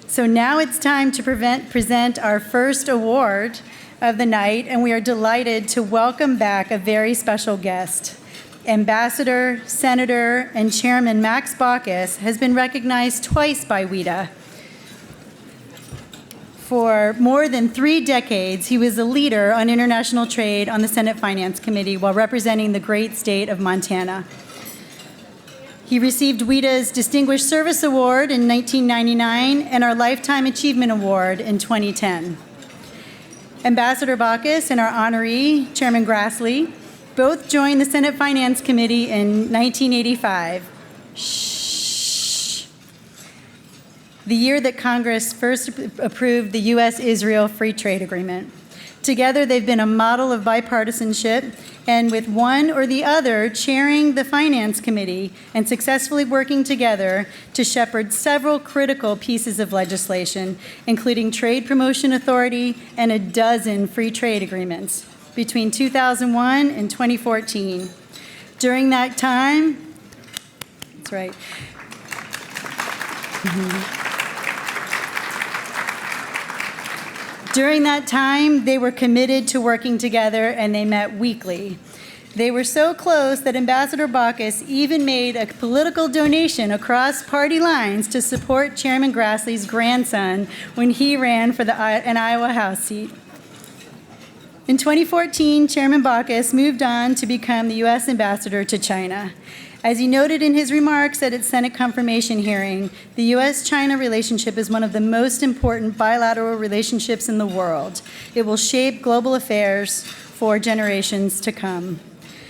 So now it's time to present our first award of the night, and we are delighted to welcome back a very special guest. Ambassador, Senator, and Chairman Max Baucus has been recognized twice by WITA. For more than 3 decades, he was a leader on international trade on the Senate Finance Committee while representing the great state of Montana. He received WITA's Distinguished Service Award in 1999 and our Lifetime Achievement Award in 2010. Ambassador Baucus and our honoree, Chairman Grassley, both joined the Senate Finance Committee in 1985. The year that Congress first approved the U.S.-Israel Free Trade Agreement. Together, they've been a model of bipartisanship, and with one or the other chairing the Finance Committee and successfully working together to shepherd several critical pieces of legislation, including Trade Promotion Authority and a dozen free trade agreements between 2001 and 2014. During that time, that's right. During that time, they were committed to working together, and they met weekly. They were so close that Ambassador Baucus even made a political donation across party lines to support Chairman Grassley's grandson when he ran for an Iowa House seat. In 2014, Chairman Baucus moved on to become the U.S. ambassador to China. As he noted in his remarks at its Senate confirmation hearing, the U.S.-China relationship is one of the most important bilateral relationships in the world. It will shape global affairs for generations to come.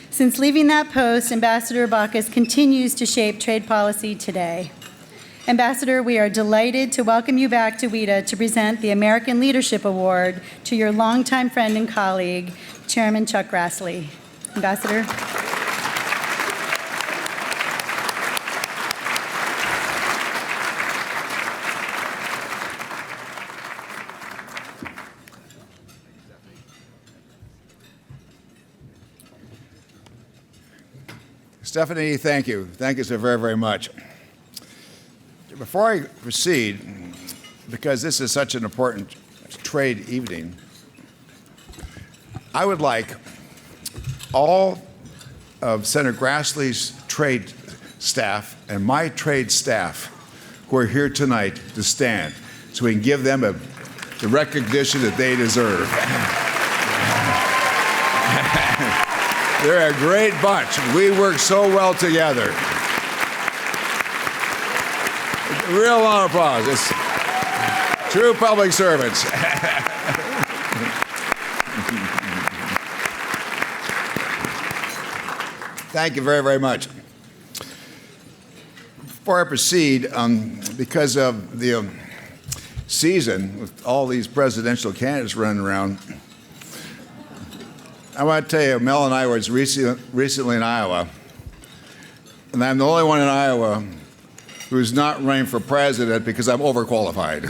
Since leaving that post, Ambassador Baucus continues to shape trade policy today. Ambassador, we are delighted to welcome you back to WITA to present the American Leadership Award to your longtime friend and colleague, Chairman Chuck Grassley. Ambassador. Stephanie, thank you. Thank you so very, very much. Before I proceed, because this is such an important trade evening, I would like all of Senator Grassley's trade staff and my trade staff who are here tonight to stand so we can give them the recognition that they deserve. They're a great bunch. We work so well together. Real round of applause. It's true public servants. Thank you very, very much. Before I proceed, because of the season, with all these presidential candidates running around, I want to tell you, Mel and I was recently in Iowa, and I'm the only one in Iowa who's not running for president because I'm overqualified.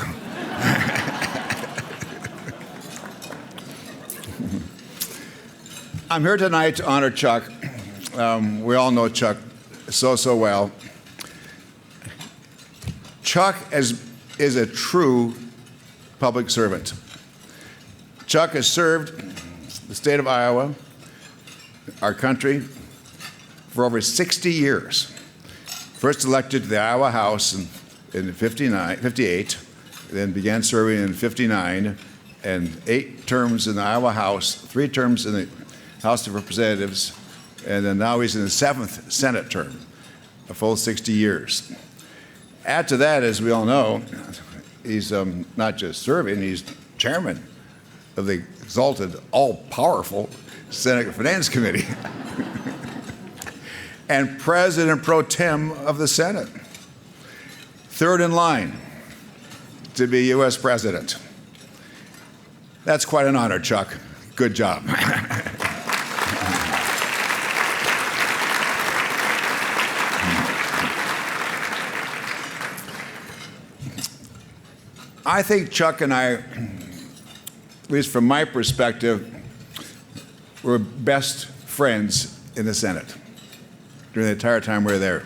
I'm here tonight to honor Chuck. We all know Chuck so well. Chuck is a true public servant. Chuck has served the state of Iowa, our country, for over 60 years. First elected to the Iowa House in 58, then began serving in 59, and 8 terms in the Iowa House, 3 terms in the House of Representatives, and then now he's in the 7th Senate term, a full 60 years. Add to that, as we all know, he's not just serving, he's chairman of the exalted, all-powerful Senate Finance Committee and President pro tem of the Senate. 3rd in line to be U.S. President. That's quite an honor, Chuck. Good job. I think Chuck and I, at least from my perspective, were best friends in the Senate during the entire time we were there.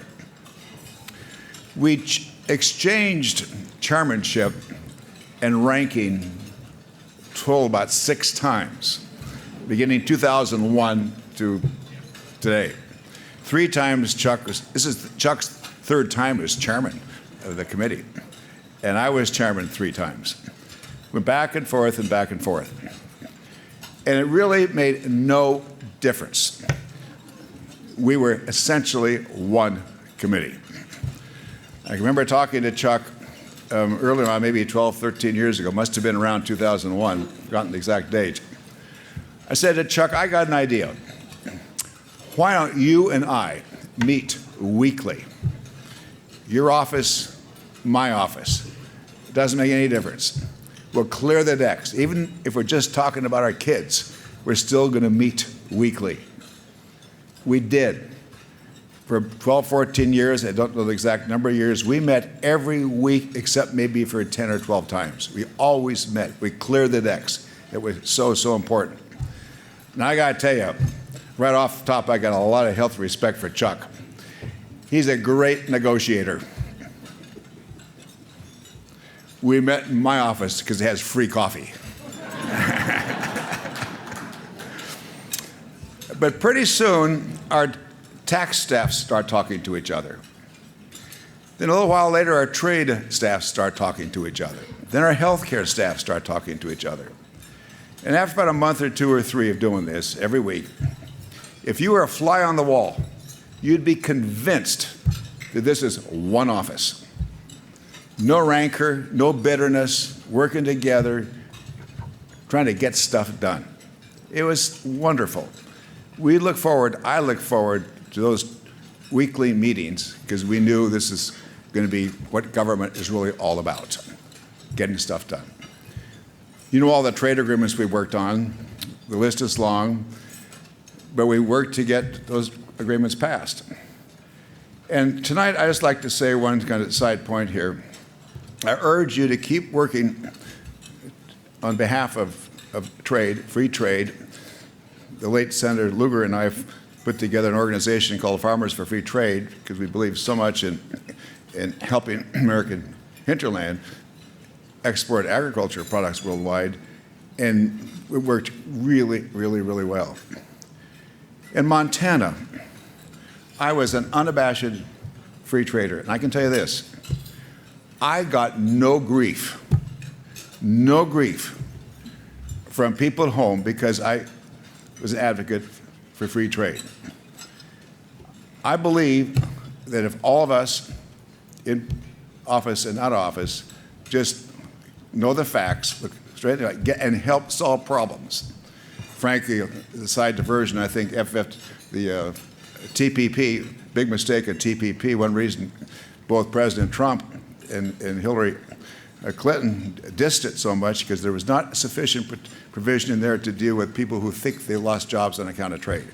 We exchanged chairmanship and ranking total about 6 times, beginning 2001 to today. 3 times Chuck was, this is Chuck's 3rd time as chairman of the committee, and I was chairman 3 times. Went back and forth and back and forth. And it really made no difference. We were essentially one committee. I remember talking to Chuck earlier on, maybe 12, 13 years ago, must have been around 2001, forgotten the exact date. I said to Chuck, I got an idea. Why don't you and I meet weekly? Your office, my office. It doesn't make any difference. We'll clear the decks. Even if we're just talking about our kids, we're still going to meet weekly. We did. For 12, 14 years, I don't know the exact number of years, we met every week except maybe for 10 or 12 times. We always met. We cleared the decks. It was so, so important. Now, I got to tell you, right off the top, I got a lot of healthy respect for Chuck. He's a great negotiator. We met in my office because it has free coffee. But pretty soon, our tax staffs start talking to each other. Then a little while later, our trade staffs start talking to each other. Then our healthcare staff start talking to each other. And after about a month or 2 or 3 of doing this every week, if you were a fly on the wall, you'd be convinced that this is one office. No rancor, no bitterness, working together, trying to get stuff done. It was wonderful. I look forward to those weekly meetings because we knew this is going to be what government is really all about, getting stuff done. You know all the trade agreements we worked on. The list is long, but we worked to get those agreements passed. And tonight, I just like to say one kind of side point here. I urge you to keep working on behalf of trade, free trade. The late Senator Lugar and I put together an organization called Farmers for Free Trade because we believe so much in helping American hinterland export agriculture products worldwide, and it worked really, really, really well. In Montana, I was an unabashed free trader, and I can tell you this, I got no grief from people at home because I was an advocate for free trade. I believe that if all of us in office and out of office just know the facts, look straight and help solve problems. Frankly, the side diversion, I think the TPP, big mistake of TPP, one reason both President Trump and Hillary Clinton dissed it so much because there was not sufficient provision in there to deal with people who think they lost jobs on account of trade.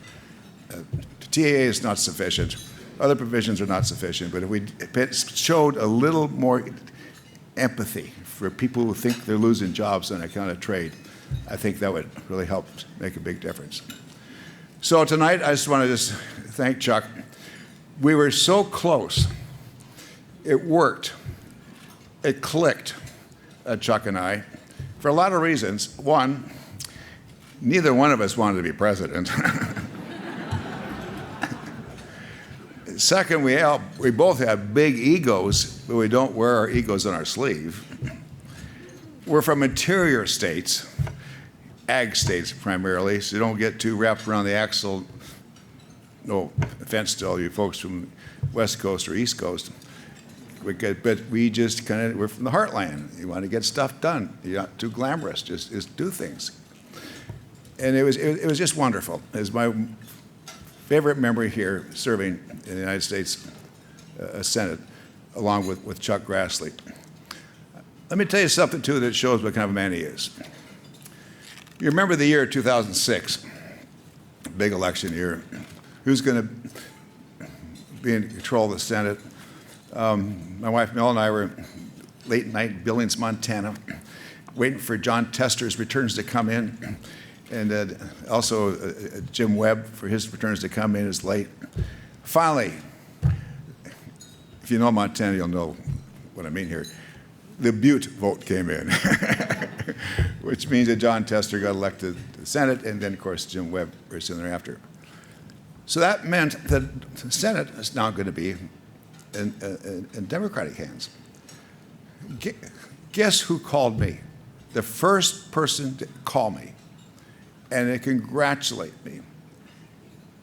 TAA is not sufficient. Other provisions are not sufficient. But if we showed a little more empathy for people who think they're losing jobs on account of trade, I think that would really help make a big difference. So tonight, I just want to thank Chuck. We were so close. It worked. It clicked, Chuck and I, for a lot of reasons. One, neither one of us wanted to be president. Second, we both have big egos, but we don't wear our egos on our sleeve. We're from interior states, ag states primarily, so you don't get too wrapped around the axle. No offense to all you folks from West Coast or East Coast. But we just we're from the heartland. You want to get stuff done. You're not too glamorous. Just do things. And it was just wonderful. It was my favorite memory here serving in the United States Senate along with Chuck Grassley. Let me tell you something, too, that shows what kind of a man he is. You remember the year 2006, big election year. Who's going to be in control of the Senate? My wife Mel and I were late night in Billings, Montana, waiting for John Tester's returns to come in, and also Jim Webb for his returns to come in is late. Finally, if you know Montana, you'll know what I mean here. the Butte vote came in, which means that John Tester got elected to the Senate, and then, of course, Jim Webb very soon thereafter. So that meant that the Senate is now going to be in Democratic hands. Guess who called me? The first person to call me and to congratulate me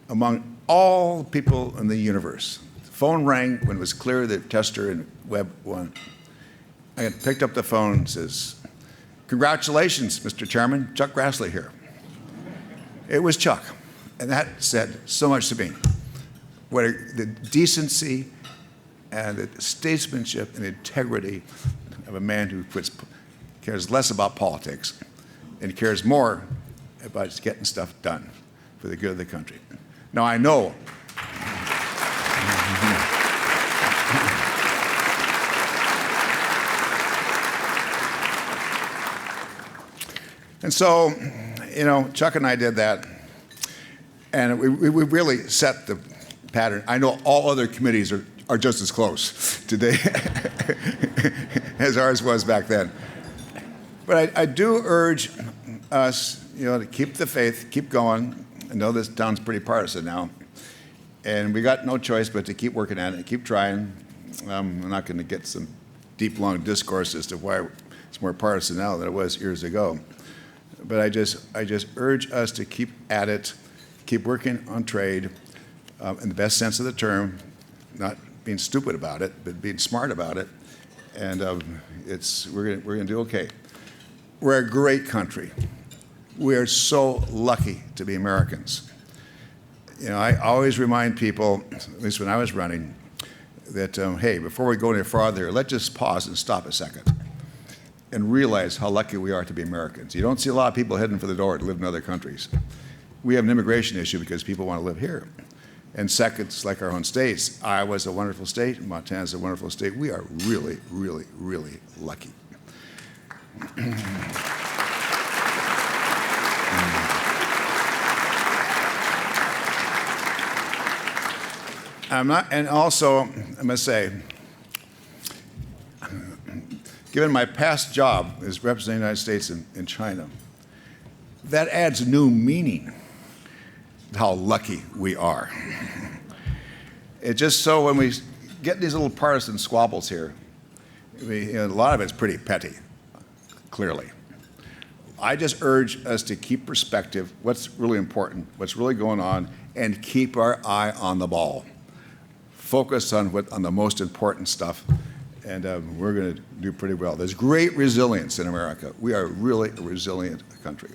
among all people in the universe. The phone rang when it was clear that Tester and Webb won. I picked up the phone and says, "Congratulations, Mr. Chairman, Chuck Grassley here." It was Chuck, and that said so much to me. The decency and the statesmanship and integrity of a man who cares less about politics and cares more about getting stuff done for the good of the country. Now, I know and so, Chuck and I did that, and we really set the pattern. I know all other committees are just as close today as ours was back then. But I do urge us, to keep the faith, keep going. I know this town's pretty partisan now, and we got no choice but to keep working at it, keep trying. I'm not going to get some deep, long discourse as to why it's more partisan now than it was years ago. But I just urge us to keep at it, keep working on trade in the best sense of the term, not being stupid about it, but being smart about it. And we're going to do okay. We're a great country. We are so lucky to be Americans. I always remind people, at least when I was running, that, hey, before we go any farther, let's just pause and stop a second and realize how lucky we are to be Americans. You don't see a lot of people heading for the door to live in other countries. We have an immigration issue because people want to live here. And second, it's like our own states. Iowa's a wonderful state. Montana's a wonderful state. We are really, really, really lucky. And also, I must say, given my past job as representing the United States in China, that adds new meaning to how lucky we are. It's just so when we get these little partisan squabbles here, a lot of it's pretty petty, clearly. I just urge us to keep perspective, what's really important, what's really going on, and keep our eye on the ball. Focus on the most important stuff, and we're going to do pretty well. There's great resilience in America. We are really a resilient country.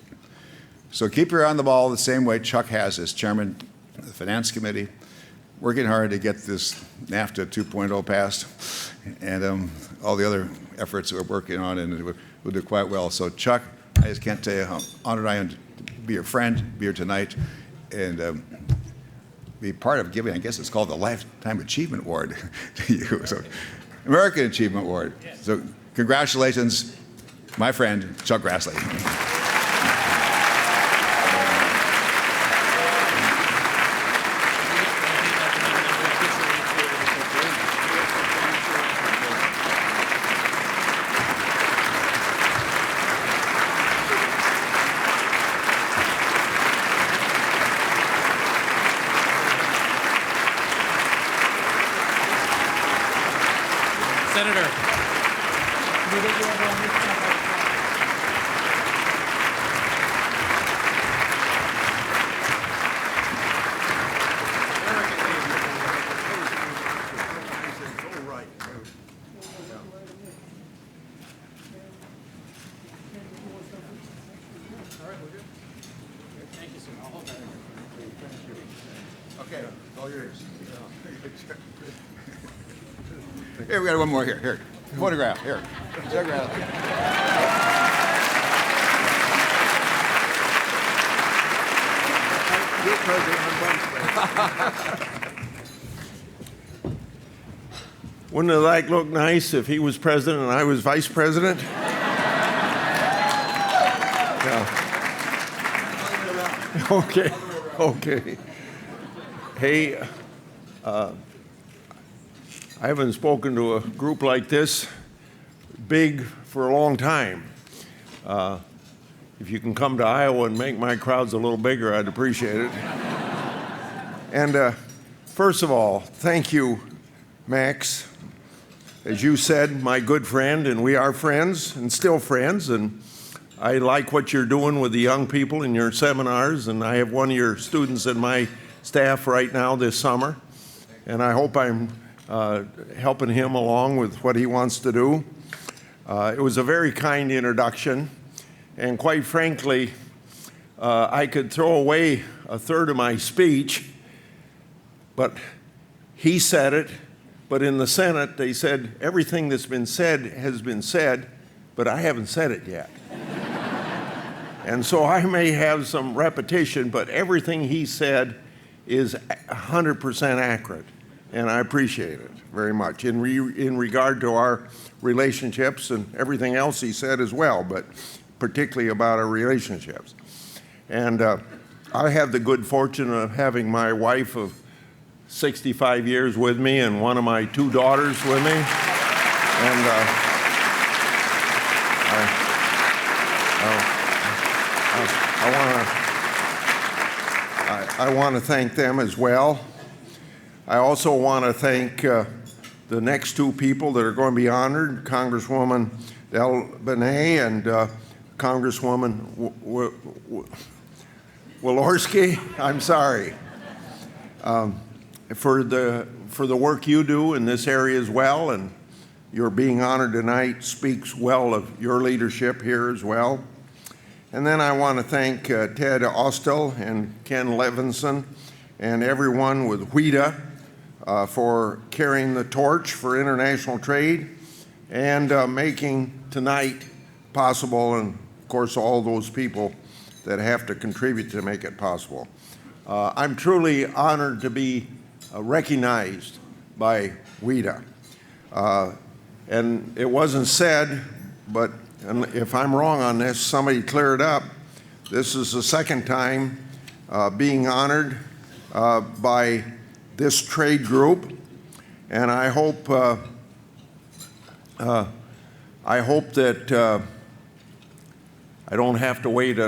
So keep your eye on the ball the same way Chuck has as chairman of the Finance Committee, working hard to get this NAFTA 2.0 passed, and all the other efforts that we're working on, and we'll do quite well. So Chuck, I just can't tell you how honored I am to be your friend, be here tonight, and be part of giving, I guess it's called the Lifetime Achievement Award to you. So, American Achievement Award. So congratulations, my friend, Chuck Grassley. Senator. Okay, all yours. Here, we got one more here. Here, photograph. Here, check it out. Wouldn't that look nice if he was president and I was vice president? Yeah. Okay. Hey, I haven't spoken to a group like this big for a long time. If you can come to Iowa and make my crowds a little bigger, I'd appreciate it. And first of all, thank you, Max. As you said, my good friend, and we are friends and still friends, and I like what you're doing with the young people in your seminars, and I have one of your students in my staff right now this summer, and I hope I'm helping him along with what he wants to do. It was a very kind introduction, and quite frankly, I could throw away a third of my speech, but he said it. But in the Senate, they said, everything that's been said has been said, but I haven't said it yet. And so I may have some repetition, but everything he said is 100% accurate, and I appreciate it very much in regard to our relationships and everything else he said as well, but particularly about our relationships. And I have the good fortune of having my wife of 65 years with me and one of my two daughters with me. And I want to thank them as well. I also want to thank the next two people that are going to be honored, Congresswoman Del Benet and Congresswoman Walorski. I'm sorry. For the work you do in this area as well, and your being honored tonight speaks well of your leadership here as well. And then I want to thank Ted Austell and Ken Levinson and everyone with WITA for carrying the torch for international trade and making tonight possible, and of course all those people that have to contribute to make it possible. I'm truly honored to be recognized by WITA. And it wasn't said, but if I'm wrong on this, somebody clear it up. This is the second time being honored by this trade group, and I hope that I don't have to wait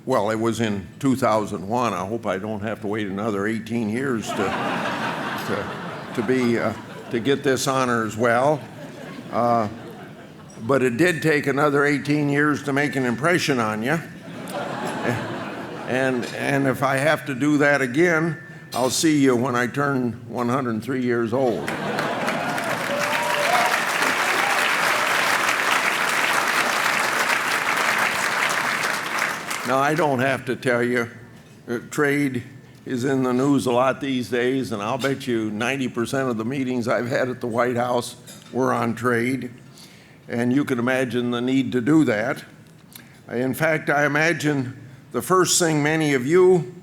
well, it was in 2001. I hope I don't have to wait another 18 years to get this honor as well. But it did take another 18 years to make an impression on you. And if I have to do that again, I'll see you when I turn 103 years old. Now, I don't have to tell you, trade is in the news a lot these days, and I'll bet you 90% of the meetings I've had at the White House were on trade, and you can imagine the need to do that. In fact, I imagine the first thing many of you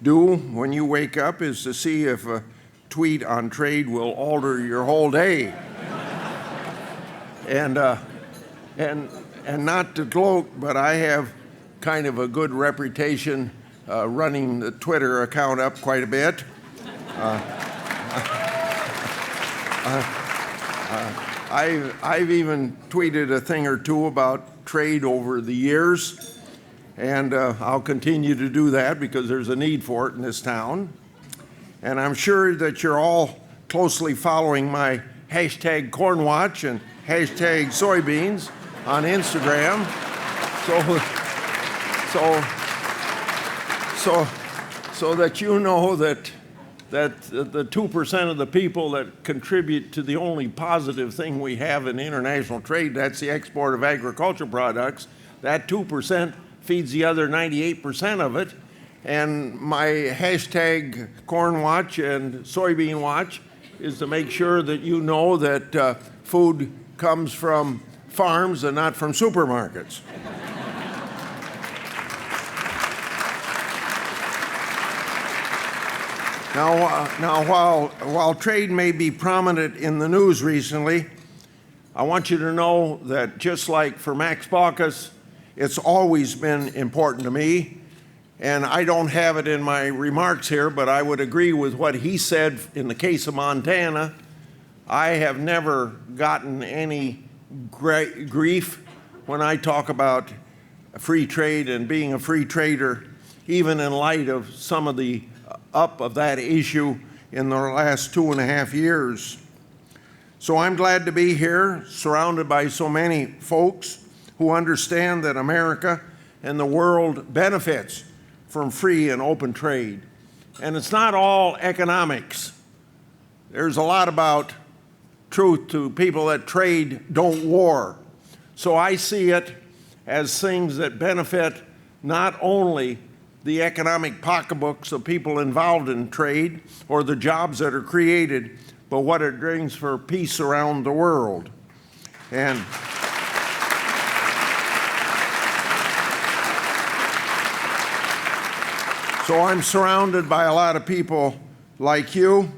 do when you wake up is to see if a tweet on trade will alter your whole day. And not to gloat, but I have kind of a good reputation running the Twitter account up quite a bit. I've even tweeted a thing or two about trade over the years, and I'll continue to do that because there's a need for it in this town. And I'm sure that you're all closely following my hashtag Cornwatch and hashtag soybeans on Instagram. So that you know that the 2% of the people that contribute to the only positive thing we have in international trade, that's the export of agricultural products, that 2% feeds the other 98% of it. And my hashtag Cornwatch and Soybean Watch is to make sure that you know that food comes from farms and not from supermarkets. Now, while trade may be prominent in the news recently, I want you to know that just like for Max Baucus, it's always been important to me. And I don't have it in my remarks here, but I would agree with what he said in the case of Montana. I have never gotten any grief when I talk about free trade and being a free trader, even in light of some of the up of that issue in the last 2.5 years. So I'm glad to be here, surrounded by so many folks who understand that America and the world benefits from free and open trade. And it's not all economics. There's a lot about truth to people that trade, don't war. So I see it as things that benefit not only the economic pocketbooks of people involved in trade or the jobs that are created, but what it brings for peace around the world. And so I'm surrounded by a lot of people like you,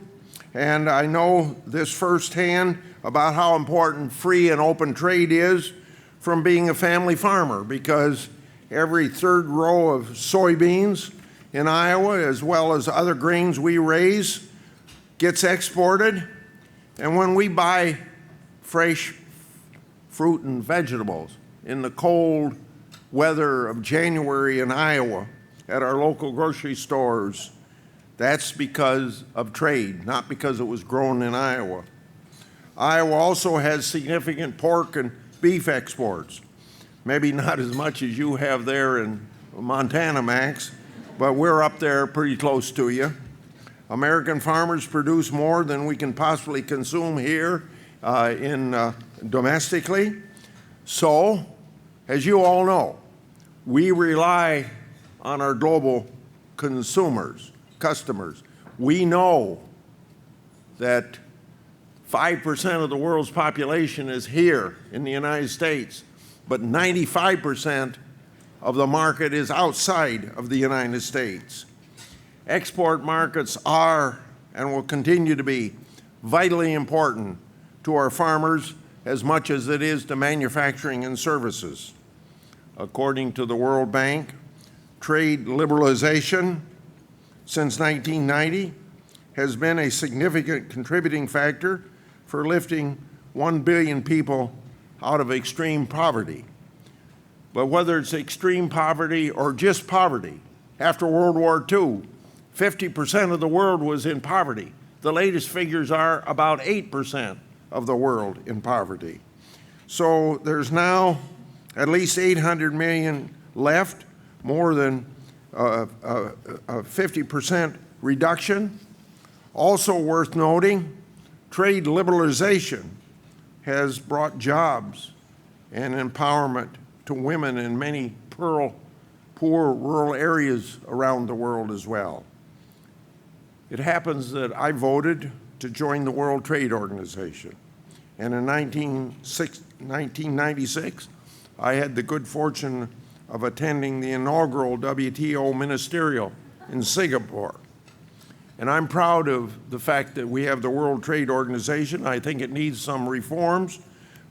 and I know this firsthand about how important free and open trade is from being a family farmer, because every third row of soybeans in Iowa, as well as other grains we raise, gets exported. And when we buy fresh fruit and vegetables in the cold weather of January in Iowa at our local grocery stores, that's because of trade, not because it was grown in Iowa. Iowa also has significant pork and beef exports. Maybe not as much as you have there in Montana, Max, but we're up there pretty close to you. American farmers produce more than we can possibly consume here domestically. So, as you all know, we rely on our global customers. We know that 5% of the world's population is here in the United States, but 95% of the market is outside of the United States. Export markets are and will continue to be vitally important to our farmers as much as it is to manufacturing and services. According to the World Bank, trade liberalization since 1990 has been a significant contributing factor for lifting 1 billion people out of extreme poverty. But whether it's extreme poverty or just poverty, after World War II, 50% of the world was in poverty. The latest figures are about 8% of the world in poverty. So there's now at least 800 million left, more than a 50% reduction. Also worth noting, trade liberalization has brought jobs and empowerment to women in many poor rural areas around the world as well. It happens that I voted to join the World Trade Organization. And in 1996, I had the good fortune of attending the inaugural WTO ministerial in Singapore. And I'm proud of the fact that we have the World Trade Organization. I think it needs some reforms,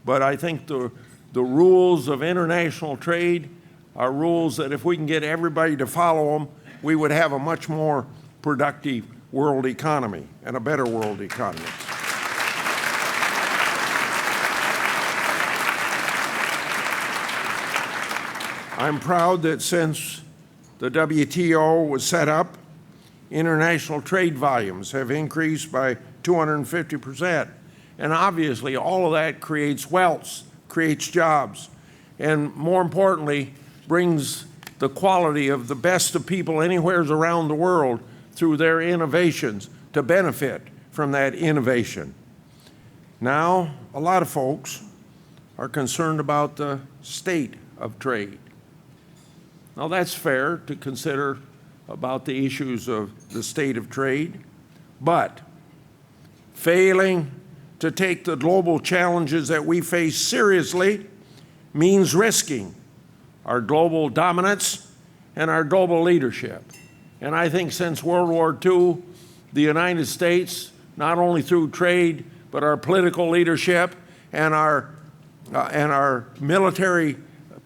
but I think the rules of international trade are rules that if we can get everybody to follow them, we would have a much more productive world economy and a better world economy. I'm proud that since the WTO was set up, international trade volumes have increased by 250%. And obviously, all of that creates wealth, creates jobs, and more importantly, brings the quality of the best of people anywhere around the world through their innovations to benefit from that innovation. Now, a lot of folks are concerned about the state of trade. Now, that's fair to consider about the issues of the state of trade, but failing to take the global challenges that we face seriously means risking our global dominance and our global leadership. And I think since World War II, the United States, not only through trade, but our political leadership and our military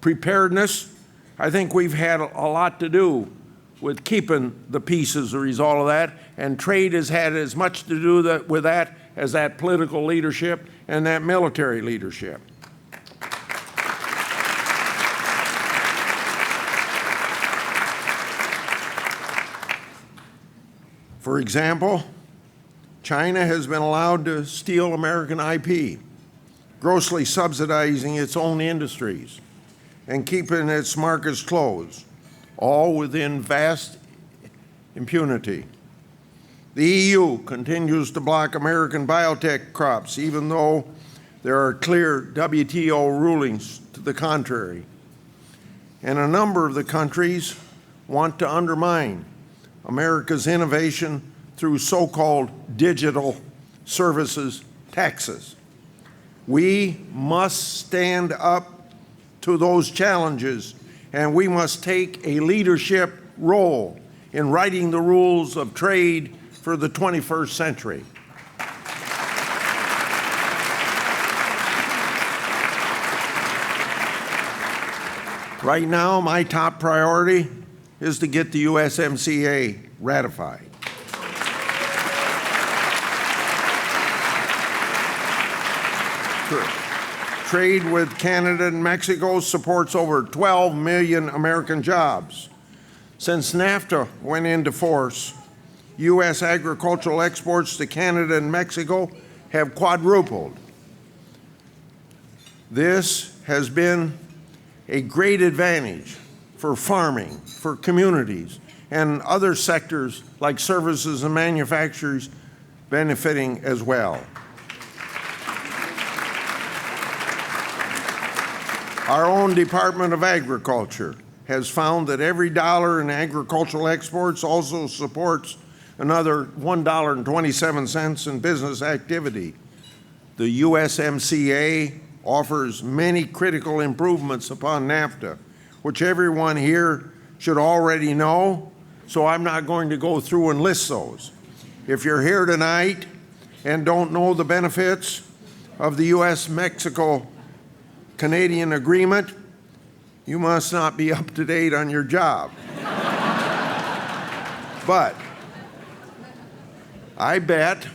preparedness, I think we've had a lot to do with keeping the peace as a result of that, and trade has had as much to do with that as that political leadership and that military leadership. For example, China has been allowed to steal American IP, grossly subsidizing its own industries and keeping its markets closed, all within vast impunity. The EU continues to block American biotech crops, even though there are clear WTO rulings to the contrary. And a number of the countries want to undermine America's innovation through so-called digital services taxes. We must stand up to those challenges, and we must take a leadership role in writing the rules of trade for the 21st century. Right now, my top priority is to get the USMCA ratified. Trade with Canada and Mexico supports over 12 million American jobs. Since NAFTA went into force, U.S. agricultural exports to Canada and Mexico have quadrupled. This has been a great advantage for farming, for communities, and other sectors like services and manufacturers benefiting as well. Our own Department of Agriculture has found that every dollar in agricultural exports also supports another $1.27 in business activity. The USMCA offers many critical improvements upon NAFTA, which everyone here should already know, so I'm not going to go through and list those. If you're here tonight and don't know the benefits of the U.S.-Mexico-Canadian agreement, you must not be up to date on your job. But I bet,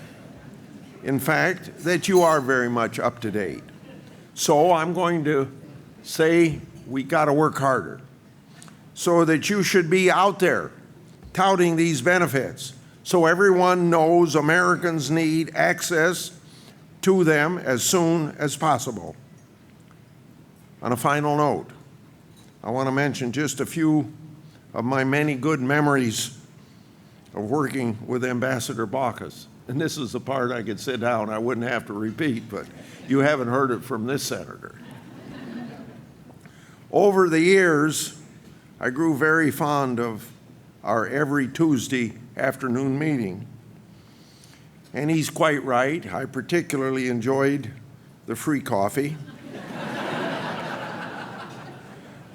in fact, that you are very much up to date. So I'm going to say we got to work harder so that you should be out there touting these benefits so everyone knows Americans need access to them as soon as possible. On a final note, I want to mention just a few of my many good memories of working with Ambassador Baucus. And this is the part I could sit down, I wouldn't have to repeat, but you haven't heard it from this senator. Over the years, I grew very fond of our every Tuesday afternoon meeting. And he's quite right. I particularly enjoyed the free coffee.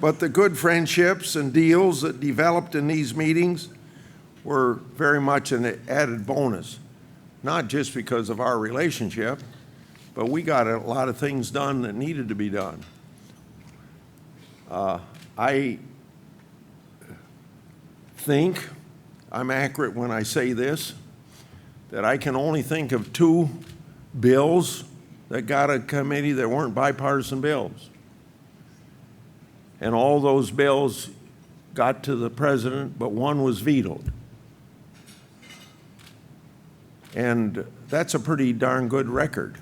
But the good friendships and deals that developed in these meetings were very much an added bonus, not just because of our relationship, but we got a lot of things done that needed to be done. I think I'm accurate when I say this, that I can only think of 2 bills that got a committee that weren't bipartisan bills. And all those bills got to the president, but one was vetoed. And that's a pretty darn good record.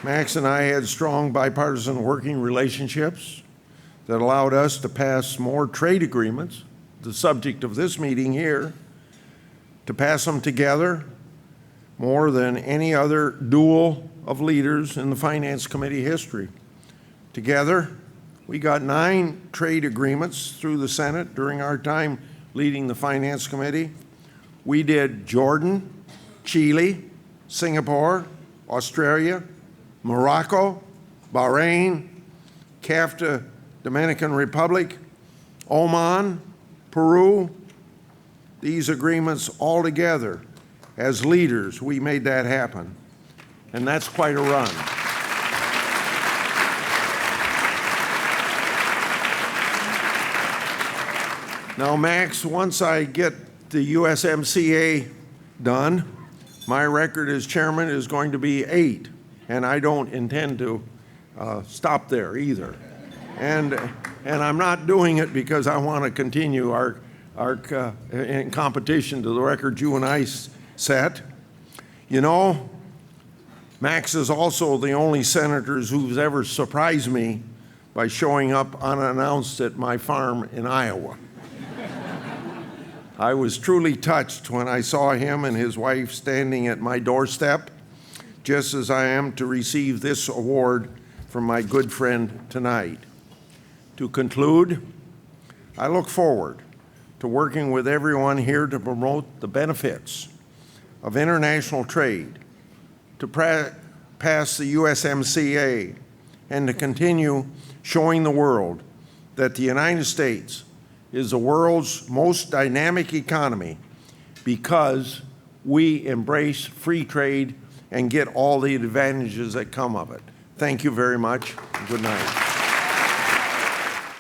Max and I had strong bipartisan working relationships that allowed us to pass more trade agreements, the subject of this meeting here, to pass them together more than any other duel of leaders in the Finance Committee history. Together, we got 9 trade agreements through the Senate during our time leading the Finance Committee. We did Jordan, Chile, Singapore, Australia, Morocco, Bahrain, CAFTA, Dominican Republic, Oman, Peru. These agreements all together, as leaders, we made that happen. And that's quite a run. Now, Max, once I get the USMCA done, my record as chairman is going to be 8, and I don't intend to stop there either. And I'm not doing it because I want to continue our in competition to the record you and I set. You know, Max is also the only senator who's ever surprised me by showing up unannounced at my farm in Iowa. I was truly touched when I saw him and his wife standing at my doorstep, just as I am to receive this award from my good friend tonight. To conclude, I look forward to working with everyone here to promote the benefits of international trade, to pass the USMCA, and to continue showing the world that the United States is the world's most dynamic economy because we embrace free trade and get all the advantages that come of it. Thank you very much. Good night.